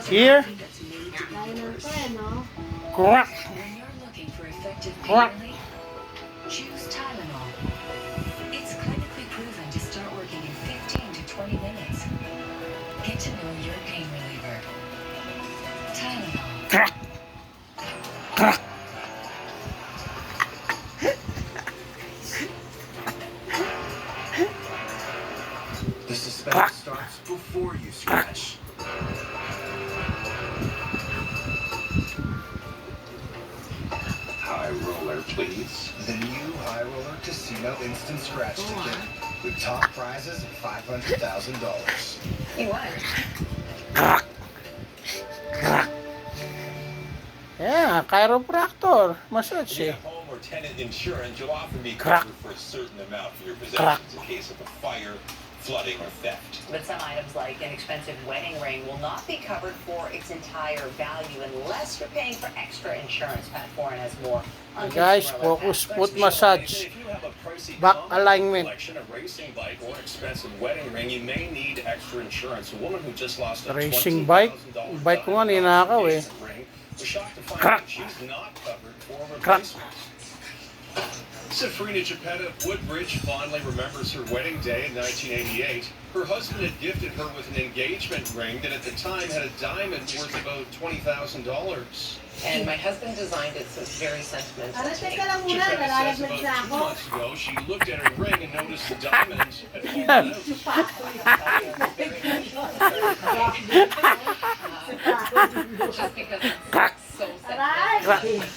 Here. Kainan ko eh, no? Crack. When you're looking for effective pain Crack. relief, choose Tylenol. It's clinically proven to start working in 15 to 20 minutes. Get to know your pain reliever. Tylenol. Crack. Crack. The suspense starts before you scratch. High Roller, please. The new High Roller Casino Instant Scratch Ticket with top prizes of $500,000. You won. Crack. Crack. Yeah, chiropractor. Massage Via eh. home or tenant insurance, you'll often be Crack. covered for a certain amount for your Crack. possessions in case of a fire, flooding, or theft. But some items like an expensive wedding ring will not be covered for its entire value unless you're paying for extra insurance. Pat Foreign has more on Guys, consumer focus aspects. foot massage. If you have a pricey Back compact alignment. collection, a racing bike, or expensive wedding ring, you may need extra insurance. A woman who just lost a Racing bike? $20,000 Bike ko nga, ninakaw eh. engagement ring was shocked to find Crack. that she's not covered for Crack. replacement. Safrina Geppetta of Woodbridge fondly remembers her wedding day in 1988. Her husband had gifted her with an engagement ring that at the time had a diamond worth about $20,000. And my husband designed it, so it's very sentimental Ano, to me. teka lang muna, Geppetta says nalalaglag about na 2 ako. months ago, she looked at her ring and noticed the diamond had fallen out. Just because it's so Aray! sentimental.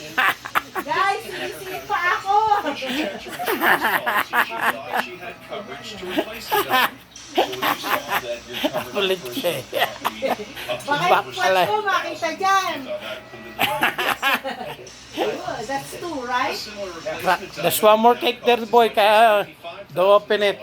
Guys, sinisingit pa ako! When she checked her insurance policy, she thought she had coverage to replace the diamond. So when you saw that you're covered Kulit for siya eh. personal property up to Baka yung Back alay. puwet ko makita dyan! you thought that included the diamond. Oh, that's two, A right? similar Crack. replacement There's diamond one more now cake there, costs boy, kaya $55,000. don't open it.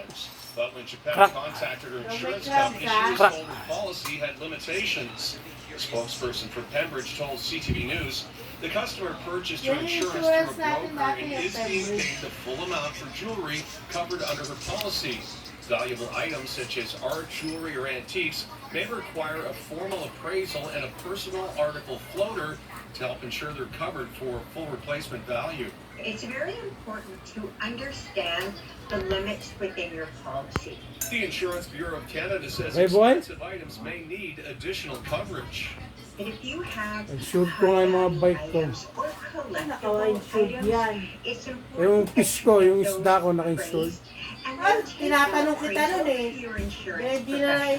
But when Geppetta Crack. contacted her insurance Crack. company, she was Crack. told her policy had limitations. A spokesperson for Pembridge told CTV News the customer purchased her Yung insurance insurance through a natin broker dati and yung is being Pembridge. paid the full amount for jewelry covered under her policy. Valuable items such as art, jewelry, or antiques may require a formal appraisal and a personal article floater to help ensure they're covered for full replacement value. It's very important to understand the limits within your policy. The Insurance Bureau of Canada says Hey, boy. expensive items may need additional coverage. And if you have Insure ko nga yung mga bike ko. items or Naka-insured collectible yan. items, it's important Yung that fish ko, you yung get isda ko those naka-insured. appraised. And Ay, then take tinatanong your kita nun eh. appraisal to your insurance Eh,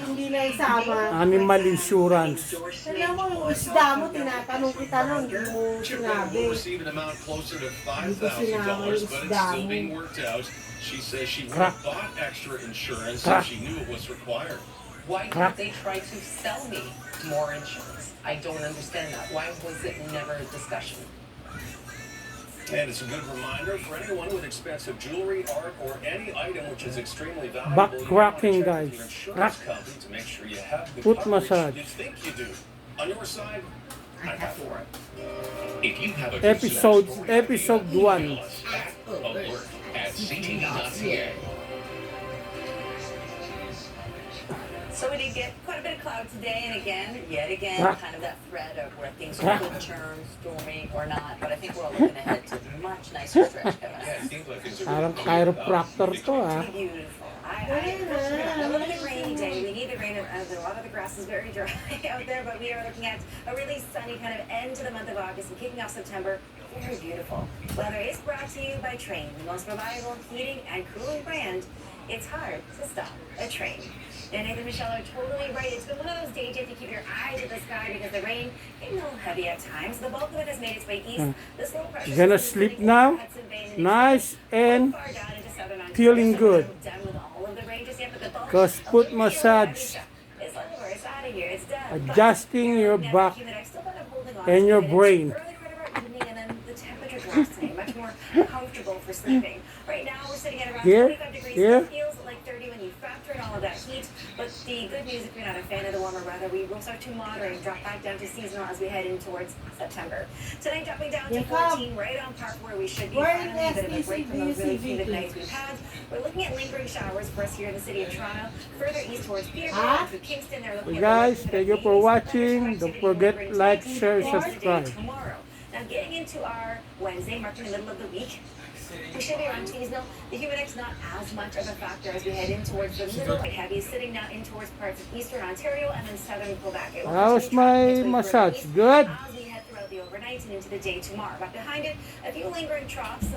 hindi na isama. Animal insurance. Alam mo, yung isda mo, tinatanong kita nun, hindi mo Geppetta sinabi. will receive an amount closer to $5,000, but it's still being worked out. She says she would have bought extra insurance if she knew it was required. Why did they try to sell me more insurance? I don't understand that. Why was it never a discussion? And it's a good reminder for anyone with expensive jewelry, art, or any item which is extremely valuable. Back you cracking, wanna check with guys. your insurance Crack. company to make sure you have the Foot coverage massage. you think you do. On your side, I'm not for it. If you have a Episode episode 1. alert@ct.ca. So we did get quite a bit of cloud today, and yet again, Crack. kind of that thread of where things Crack. could turn stormy or not. But I think we're all looking ahead to much nicer stretch coming Yeah, up. it seems like things are Parang really chiropractor to ah. Beautiful. I Yeah. love a rainy day. We need the rain. A lot of the grass is very dry out there, but we are looking at a really sunny kind of end to the month of August and kicking off September. Very beautiful. Weather is brought to you by Train, the most reliable heating and cooling brand. It's hard to stop a train. And Nathan and Michelle are totally right. It's been one of those days you have to keep your eyes at the sky because the rain can be a little heavy at times. The bulk of it has made its way east. This low pressure You gonna system is sleep moving now? over Hudson Bay and Nice and far down into southern Ontario. feeling So good. we're not done with all of the rain just yet, but the bulk Cause of foot the real massage. heavy stuff is over. It's out of here. It's done. Adjusting your Now, back humid, I'm still kind of holding on and to your it. It's brain. early part of our evening, and then the temperature drops today, much more comfortable for sleeping. Right now, we're sitting at around Here, 25 degrees. here. It feels like 30 when you factor in all of that heat. But the good news, if you're not a fan of the warmer weather, we will start to moderate and drop back down to seasonal as we head in towards September. Tonight dropping down to Yeah, come. 14, right on par where we should be. Where Finally, a bit of a is break from those really SDCBC? humid nights we've had. We're looking at lingering showers for us here in the city of Toronto. Further east towards Peterborough, Huh? through Kingston, they're looking Hey at guys, the thank you for watching. Don't forget like, share, subscribe. tomorrow. Now getting into our Wednesday, marking the middle of the week. We should be around seasonal. The humidex not as much of a factor as we head in towards the middle. Quite heavy, sitting now in towards parts of eastern Ontario and then southern Quebec. It will How's continue my traffic its way massage? further east Good? as we head throughout the overnight and into the day tomorrow. But behind it, a few lingering troughs.